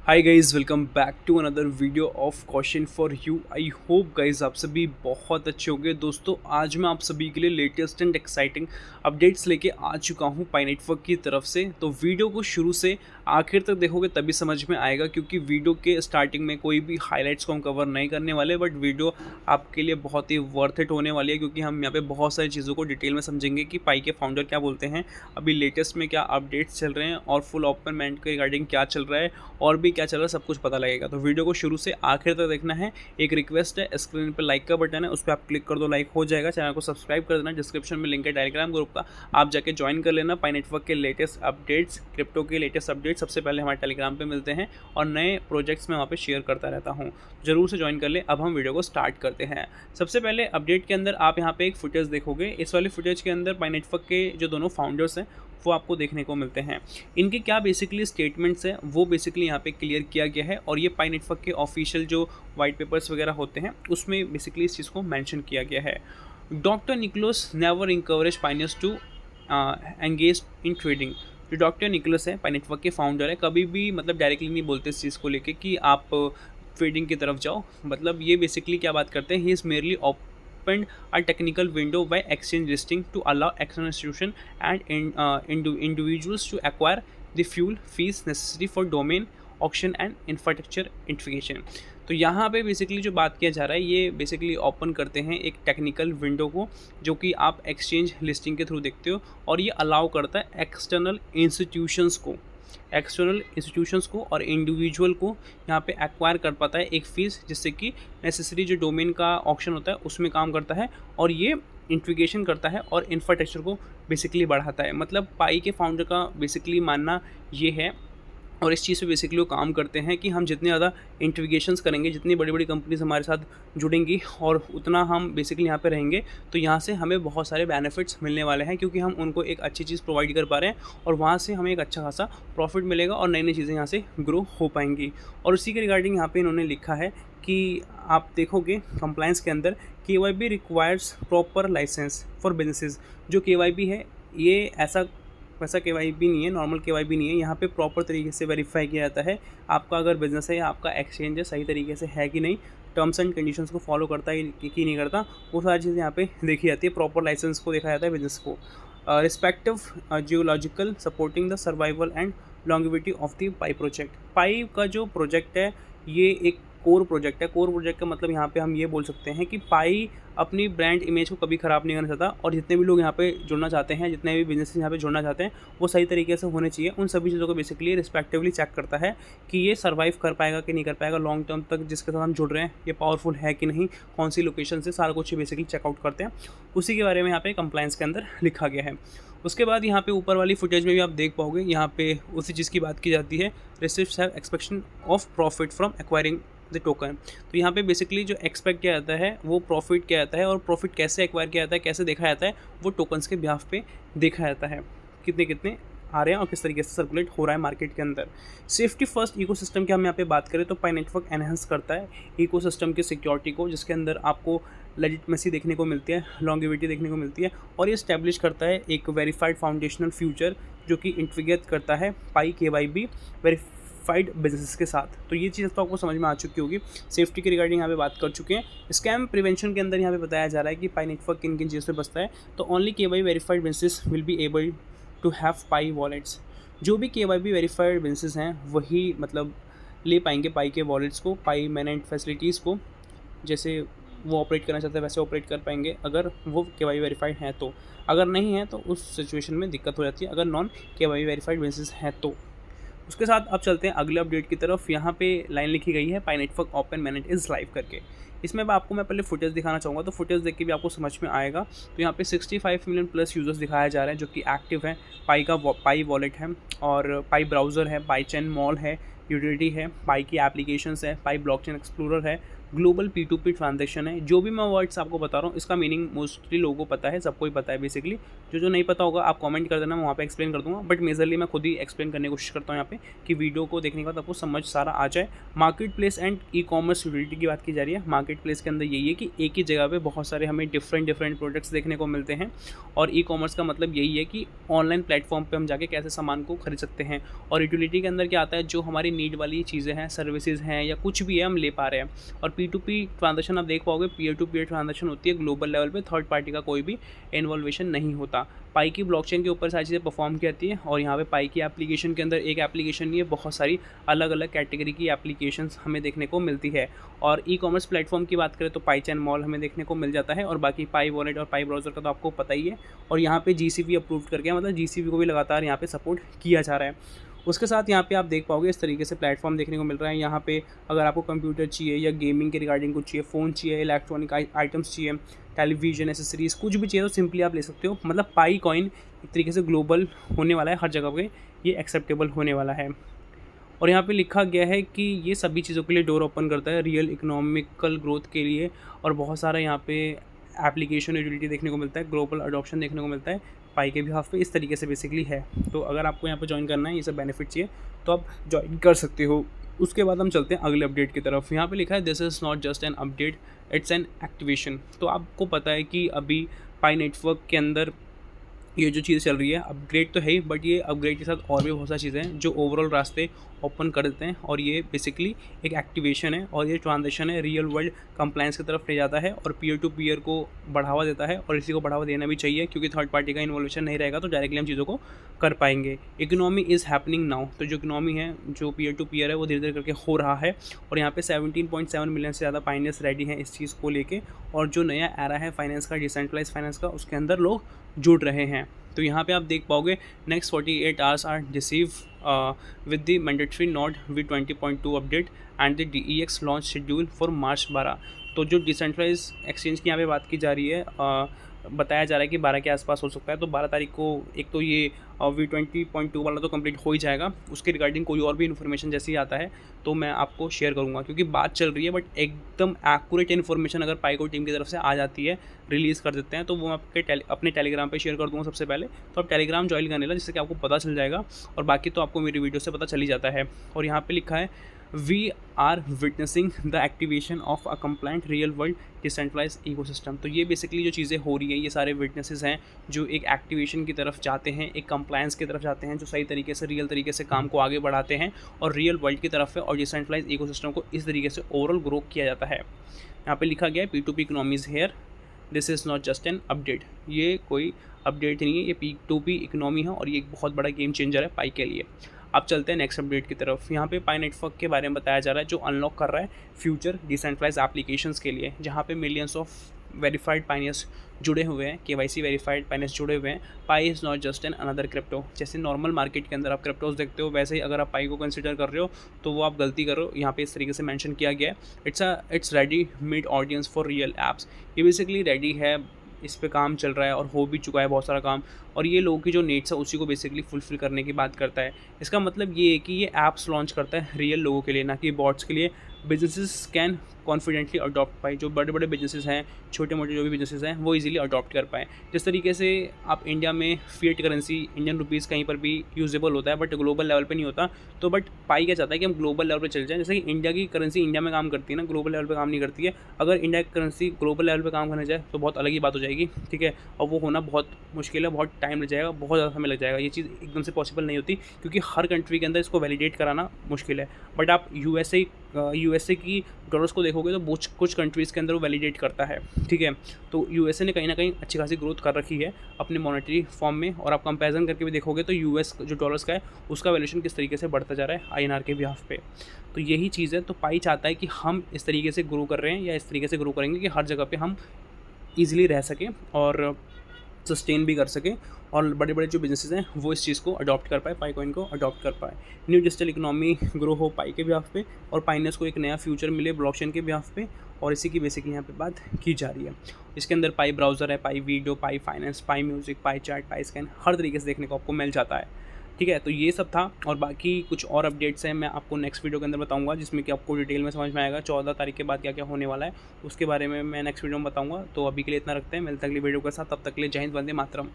Hi guys, welcome back to another video of question for you. I hope guys आप सभी बहुत अच्छे होंगे। दोस्तों, आज मैं आप सभी के लिए लेटेस्ट एंड एक्साइटिंग अपडेट्स लेके आ चुका हूँ पाई नेटवर्क की तरफ से। तो वीडियो को शुरू से आखिर तक देखोगे तभी समझ में आएगा, क्योंकि वीडियो के स्टार्टिंग में कोई भी हाईलाइट्स को हम कवर नहीं करने वाले, बट वीडियो आपके लिए बहुत ही वर्थ इट होने वाली है, क्योंकि हम यहाँ पे बहुत सारी चीज़ों को डिटेल में समझेंगे कि पाई के फाउंडर क्या बोलते हैं, अभी लेटेस्ट में क्या अपडेट्स चल रहे हैं और फुल ओपनमेंट के रिगार्डिंग क्या चल रहा है और भी क्या चल रहा है, सब कुछ पता लगेगा। तो वीडियो को शुरू से आखिर तक देखना है। एक रिक्वेस्ट है, स्क्रीन पर लाइक का बटन है, उस पर आप क्लिक कर दो, लाइक हो जाएगा। चैनल को सब्सक्राइब कर देना, डिस्क्रिप्शन में लिंक है टेलीग्राम ग्रुप का, आप जाके ज्वाइन कर लेना। पाई नेटवर्क के लेटेस्ट अपडेट्स, क्रिप्टो के लेटेस्ट अपडेट्स सबसे पहले हमारे टेलीग्राम पे मिलते हैं और नए प्रोजेक्ट्स में वहाँ पे शेयर करता रहता हूँ। जरूर से ज्वाइन कर ले। अब हम वीडियो को स्टार्ट करते हैं। सबसे पहले अपडेट के अंदर आप यहाँ पे एक फुटेज देखोगे। इस वाले फुटेज के अंदर पाई नेटवर्क के जो दोनों फाउंडर्स हैं वो आपको देखने को मिलते हैं। इनके क्या बेसिकली स्टेटमेंट्स हैं वो बेसिकली यहाँ पे क्लियर किया गया है, और ये पाई नेटवर्क के ऑफिशियल जो वाइट पेपर्स वगैरह होते हैं उसमें बेसिकली इस चीज़ को मेंशन किया गया है। Doctor Nicholas never encourage pioneers to engage in trading. जो डॉक्टर निकोलस है, पाई नेटवर्क के फाउंडर है, कभी भी मतलब डायरेक्टली नहीं बोलते इस चीज़ को लेके कि आप ट्रेडिंग की तरफ जाओ। मतलब ये बेसिकली क्या बात करते हैं, he is merely opened a technical window by exchange listing to allow external institution and individuals to acquire the fuel fees necessary for domain auction and infrastructure integration। तो यहाँ पे बेसिकली जो बात किया जा रहा है, ये बेसिकली ओपन करते हैं एक टेक्निकल विंडो को, जो कि आप एक्सचेंज लिस्टिंग के थ्रू देखते हो, और ये अलाउ करता है एक्सटर्नल इंस्टीट्यूशंस को और इंडिविजुअल को यहाँ पे एक्वायर कर पाता है एक फ़ीस, जिससे कि नेसेसरी जो डोमेन का ऑप्शन होता है उसमें काम करता है, और ये इंटीग्रेशन करता है और इंफ्रास्ट्रक्चर को बेसिकली बढ़ाता है। मतलब पाई के फाउंडर का बेसिकली मानना ये है, और इस चीज़ पे बेसिकली वो काम करते हैं कि हम जितने ज़्यादा इंटीग्रेशंस करेंगे, जितनी बड़ी बड़ी कंपनीज हमारे साथ जुड़ेंगी और उतना हम बेसिकली यहाँ पे रहेंगे, तो यहाँ से हमें बहुत सारे बेनिफिट्स मिलने वाले हैं, क्योंकि हम उनको एक अच्छी चीज़ प्रोवाइड कर पा रहे हैं और वहाँ से हमें एक अच्छा खासा प्रॉफिट मिलेगा और नई नई चीज़ें यहाँ से ग्रो हो पाएंगी। और उसी के रिगार्डिंग यहाँ पर इन्होंने लिखा है कि आप देखोगे कंप्लायंस के अंदर KYB requires proper licence for businesses. जो KYB है ये वैसा KYB नहीं है, नॉर्मल KYB नहीं है। यहाँ पे प्रॉपर तरीके से वेरीफाई किया जाता है आपका अगर बिज़नेस है या आपका एक्सचेंज है सही तरीके से है कि नहीं, टर्म्स एंड कंडीशंस को फॉलो करता है कि नहीं करता, वो सारी चीज़ें यहाँ पे देखी जाती है। प्रॉपर लाइसेंस को देखा जाता है बिजनेस को। Respective geological supporting the survival and longevity of the Pi project. Pi का जो प्रोजेक्ट है ये एक कोर प्रोजेक्ट है। कोर प्रोजेक्ट का मतलब यहाँ पे हम ये बोल सकते हैं कि पाई अपनी ब्रांड इमेज को कभी ख़राब नहीं करना चाहता, और जितने भी लोग यहाँ पे जुड़ना चाहते हैं, जितने भी बिजनेस यहाँ पे जुड़ना चाहते हैं, वो सही तरीके से होने चाहिए। उन सभी चीज़ों को बेसिकली रिस्पेक्टिवली चेक करता है कि ये सर्वाइव कर पाएगा कि नहीं कर पाएगा, लॉन्ग टर्म तक जिसके साथ हम जुड़ रहे हैं ये पावरफुल है कि नहीं, कौन सी लोकेशन से, सारा कुछ बेसिकली चेकआउट करते हैं। उसी के बारे में यहाँ पे कंप्लायंस के अंदर लिखा गया है। उसके बाद यहाँ पे ऊपर वाली फुटेज में भी आप देख पाओगे, यहाँ पे उसी चीज़ की बात की जाती है। Receipts have expectation of profit from acquiring the token. तो यहाँ पे बेसिकली जो एक्सपेक्ट किया जाता है वो प्रॉफिट किया जाता है, और प्रॉफिट कैसे एक्वायर किया जाता है, कैसे देखा जाता है, वो टोकन्स के बिहाफ पे देखा जाता है, कितने कितने आ रहे हैं और किस तरीके से सर्कुलेट हो रहा है मार्केट के अंदर। सेफ्टी फर्स्ट इकोसिस्टम की हम यहाँ पे बात करें तो पाई नेटवर्क एनहेंस करता है इकोसिस्टम की सिक्योरिटी को, जिसके अंदर आपको लेजिटमेसी देखने को मिलती है, लॉन्गिविटी देखने को मिलती है, और ये इस्टेब्लिश करता है एक वेरीफाइड फाउंडेशनल फ्यूचर, जो कि इंटीग्रेट करता है पाई KYB वेरीफाइड बिजनेस के साथ। तो ये चीज़ तो आपको समझ में आ चुकी होगी। सेफ्टी के रिगार्डिंग यहाँ पे बात कर चुके हैं। स्कैम प्रिवेंशन के अंदर यहाँ पे बताया जा रहा है कि पाई नेटवर्क किन किन चीज़ों से बचता है। तो only KYB verified business will be able to have Pi wallets. जो भी KYB वेरीफाइड बिजनेस हैं वही मतलब ले पाएंगे पाई के वॉलेट्स को, पाई मैनेंट फैसिलिटीज़ को, जैसे वो ऑपरेट करना चाहते हैं वैसे ऑपरेट कर पाएंगे, अगर वो KYB वेरीफाइड हैं तो। अगर नहीं है तो उस सिचुएशन में दिक्कत हो जाती है, अगर नॉन KYB वेरीफाइड बिजनेस है तो। उसके साथ अब चलते हैं अगले अपडेट की तरफ। यहाँ पे लाइन लिखी गई है, Pi network open mainnet is live करके। इसमें आपको मैं पहले फुटेज दिखाना चाहूँगा, तो फुटेज देख के भी आपको समझ में आएगा। तो यहाँ पे 65 मिलियन प्लस यूज़र्स दिखाया जा रहे हैं जो कि एक्टिव हैं। पाई वॉलेट है, और पाई ब्राउज़र है, पाई चेन मॉल है, यूटिलिटी है, पाई की एप्लीकेशंस है, पाई ब्लॉकचेन एक्सप्लोरर है, ग्लोबल P2P ट्रांजैक्शन है। जो भी मैं वर्ड्स आपको बता रहा हूँ इसका मीनिंग मोस्टली लोगों को पता है, सबको ही पता है बेसिकली। जो नहीं पता होगा आप कमेंट कर देना, मैं वहाँ पे एक्सप्लेन कर दूँगा, बट मेजरली मैं खुद ही एक्सप्लेन करने की कोशिश करता हूँ यहाँ पे कि वीडियो को देखने के बाद आपको समझ सारा आ जाए। Market place and e commerce utility की बात की जा रही है। मार्केट प्लेस के अंदर यही है कि एक ही जगह पे बहुत सारे हमें डिफरेंट प्रोडक्ट्स देखने को मिलते हैं, और ई कॉमर्स का मतलब यही है कि ऑनलाइन प्लेटफॉर्म पे हम जाके कैसे सामान को खरीद सकते हैं। और यूटिलिटी के अंदर क्या आता है, जो हमारी नीड वाली चीज़ें हैं, सर्विसेज हैं या कुछ भी है हम ले पा रहे हैं। और P2P ट्रांजैक्शन आप देख पाओगे, पीयर टू पीयर ट्रांजैक्शन होती है ग्लोबल लेवल पे, थर्ड पार्टी का कोई भी इन्वॉल्वेशन नहीं होता। पाई की ब्लॉकचेन के ऊपर सारी चीज़ें परफॉर्म की जाती है, और यहाँ पे पाई की एप्लीकेशन के अंदर एक एप्लीकेशन नहीं है, बहुत सारी अलग अलग कैटेगरी की एप्लीकेशंस हमें देखने को मिलती है। और ई कॉमर्स प्लेटफॉर्म की बात करें तो पाई चैन मॉल हमें देखने को मिल जाता है, और बाकी पाई वॉलेट और पाई ब्राउज़र का तो आपको पता ही है। और यहाँ पे GCP अप्रूव करके, मतलब GCP को भी लगातार यहाँ पे सपोर्ट किया जा रहा है। उसके साथ यहाँ पे आप देख पाओगे इस तरीके से प्लेटफॉर्म देखने को मिल रहा है। यहाँ पे अगर आपको कंप्यूटर चाहिए या गेमिंग के रिगार्डिंग कुछ चाहिए, फ़ोन चाहिए, इलेक्ट्रॉनिक आइटम्स चाहिए, टेलीविजन एसेसरीज़, कुछ भी चाहिए तो सिंपली आप ले सकते हो। मतलब पाई कॉइन एक तरीके से ग्लोबल होने वाला है, हर जगह पे ये एक्सेप्टेबल होने वाला है। और यहाँ पे लिखा गया है कि ये सभी चीज़ों के लिए डोर ओपन करता है, रियल इकोनॉमिकल ग्रोथ के लिए। और बहुत सारा यहाँ पे एप्लीकेशन यूटिलिटी देखने को मिलता है, ग्लोबल अडॉप्शन देखने को मिलता है पाई के बिहाफ पे। इस तरीके से बेसिकली है। तो अगर आपको यहाँ पे ज्वाइन करना है, ये सब बेनिफिट चाहिए तो आप ज्वाइन कर सकते हो। उसके बाद हम चलते हैं अगले अपडेट की तरफ। यहाँ पे लिखा है this is not just an update, it's an activation. तो आपको पता है कि अभी पाई नेटवर्क के अंदर ये जो चीज़ चल रही है, अपग्रेड तो है ही, बट ये अपग्रेड के साथ और भी बहुत सारी चीज़ें हैं जो ओवरऑल रास्ते ओपन कर देते हैं। और ये बेसिकली एक एक्टिवेशन है, और ये ट्रांजेक्शन है रियल वर्ल्ड कंप्लायंस की तरफ ले जाता है, और पीयर टू पीयर को बढ़ावा देता है। और इसी को बढ़ावा देना भी चाहिए, क्योंकि थर्ड पार्टी का इन्वॉल्वेशन नहीं रहेगा तो डायरेक्टली हम चीज़ों को कर पाएंगे। Economy is happening now. तो जो इकोनॉमी है, जो पीयर टू पीयर है, वो धीरे धीरे करके हो रहा है। और यहाँ पे 17.7 मिलियन से ज़्यादा पाइनियर्स रेडी हैं इस चीज़ को लेके। और जो नया एरा है फाइनेंस का, डिसेंट्रलाइज फाइनेंस का, उसके अंदर लोग जुड़ रहे हैं। तो यहाँ पे आप देख पाओगे next 48 hours are receive with the mandatory node V20.2 update and the DEX launch schedule for March 12। तो जो डिसेंट्रलाइज एक्सचेंज की यहाँ पे बात की जा रही है, बताया जा रहा है कि 12 के आसपास हो सकता है। तो 12 तारीख को एक तो ये V20.2 वाला तो कंप्लीट हो ही जाएगा। उसके रिगार्डिंग कोई और भी इन्फॉर्मेशन जैसे ही आता है तो मैं आपको शेयर करूंगा, क्योंकि बात चल रही है, बट एकदम एक्यूरेट इन्फॉर्मेशन अगर पाइको टीम की तरफ से आ जाती है, रिलीज़ कर देते हैं, तो वो मैं अपने टेलीग्राम पे शेयर कर दूंगा सबसे पहले। तो आप टेलीग्राम ज्वाइन करने ला, जिससे कि आपको पता चल जाएगा, और बाकी तो आपको मेरी वीडियो से पता चल ही जाता है। और यहाँ पे लिखा है We are witnessing the activation of a compliant real world decentralized ecosystem। तो ये बेसिकली जो चीज़ें हो रही हैं, ये सारे विटनेसेस हैं जो एक एक्टिवेशन की तरफ जाते हैं, एक कंप्लायंस की तरफ जाते हैं, जो सही तरीके से रियल तरीके से काम को आगे बढ़ाते हैं और रियल वर्ल्ड की तरफ है, और डिसेंट्रलाइज इकोसिस्टम को इस तरीके से ओवरऑल ग्रो किया जाता है। यहाँ पे लिखा गया है P2P economies here, this is not just an update. ये कोई अपडेट नहीं है, ये P2P इकोनॉमी है, और ये एक बहुत बड़ा गेम चेंजर है पाई के लिए। अब चलते हैं नेक्स्ट अपडेट की तरफ। यहाँ पे पाई नेटवर्क के बारे में बताया जा रहा है, जो अनलॉक कर रहा है फ्यूचर डिसेंट्रलाइज एप्लीकेशंस के लिए, जहाँ पे मिलियंस ऑफ वेरीफाइड पाइनियर्स जुड़े हुए हैं, KYC वेरीफाइड पाइनियर्स जुड़े हुए हैं। Pi is not just an another crypto. जैसे नॉर्मल मार्केट के अंदर आप क्रिप्टोज देखते हो, वैसे ही अगर आप पाई को कंसिडर कर रहे हो तो वो आप गलती कर रहे हो। यहाँ पे इस तरीके से मेंशन किया गया है, it's ready made audience for real apps. ये बेसिकली रेडी है, इस पे काम चल रहा है और हो भी चुका है बहुत सारा काम, और ये लोगों की जो नीड्स है उसी को बेसिकली फुलफिल करने की बात करता है। इसका मतलब ये है कि ये ऐप्स लॉन्च करता है रियल लोगों के लिए, ना कि बॉट्स के लिए। बिजनेसेस कैन कॉन्फिडेंटली अडॉप्ट पाए, जो बड़े बड़े बिजनेसेस हैं, छोटे मोटे जो भी बिजनेसेस हैं, वो इजीली अडॉप्ट कर पाएँ। जिस तरीके से आप इंडिया में फिएट करेंसी इंडियन रुपीज़ कहीं पर भी यूजेबल होता है, बट ग्लोबल लेवल पे नहीं होता। तो बट पाई क्या चाहता है कि हम ग्लोबल लेवल पे चले जाएं। जैसे कि इंडिया की करेंसी इंडिया में काम करती है ना, ग्लोबल लेवल पे काम नहीं करती है। अगर इंडिया की करेंसी ग्लोबल लेवल पे काम करने जाए तो बहुत अलग ही बात हो जाएगी, ठीक है। और वो होना बहुत मुश्किल है, बहुत टाइम लग जाएगा, बहुत ज़्यादा समय लग जाएगा। ये चीज़ एकदम से पॉसिबल नहीं होती, क्योंकि हर कंट्री के अंदर इसको वैलिडेट कराना मुश्किल है। बट आप यूएसए की डॉलर्स को देखोगे तो कुछ कंट्रीज़ के अंदर वो वैलिडेट करता है, ठीक है। तो यूएसए ने कहीं ना कहीं अच्छी खासी ग्रोथ कर रखी है अपने मॉनेटरी फॉर्म में, और आप कंपैरिजन करके भी देखोगे तो यूएस जो डॉलर्स का है उसका वैल्यूएशन किस तरीके से बढ़ता जा रहा है आईएनआर के बिहाफ पे। तो यही चीज़ है। तो पाई चाहता है कि हम इस तरीके से ग्रो कर रहे हैं, या इस तरीके से ग्रो करेंगे कि हर जगह पर हम ईजिली रह सकें और सस्टेन भी कर सकें, और बड़े बड़े जो बिजनेसेस हैं वो इस चीज़ को अडॉप्ट कर पाए, पाई कॉइन को अडॉप्ट कर पाए। न्यू डिजिटल इकोनॉमी ग्रो हो पाई के बिहाफ पे, और पाइनर्स को एक नया फ्यूचर मिले ब्लॉकचेन के बिहाफ पे, और इसी की बेसिकली यहाँ पे बात की जा रही है। इसके अंदर पाई ब्राउज़र है, पाई वीडियो, पाई फाइनेंस, पाई म्यूज़िक, पाई चैट, पाई स्कैन, हर तरीके से देखने को आपको मिल जाता है। ठीक है, तो ये सब था और बाकी कुछ और अपडेट्स हैं मैं आपको नेक्स्ट वीडियो के अंदर बताऊँगा, जिसमें कि आपको डिटेल में समझ में आएगा 14 तारीख के बाद क्या-क्या होने वाला है, उसके बारे में मैं नेक्स्ट वीडियो में बताऊँगा। तो अभी के लिए इतना रखते हैं, मिलते हैं अगली वीडियो के साथ, तब तक के लिए जय हिंद, वंदे मातरम।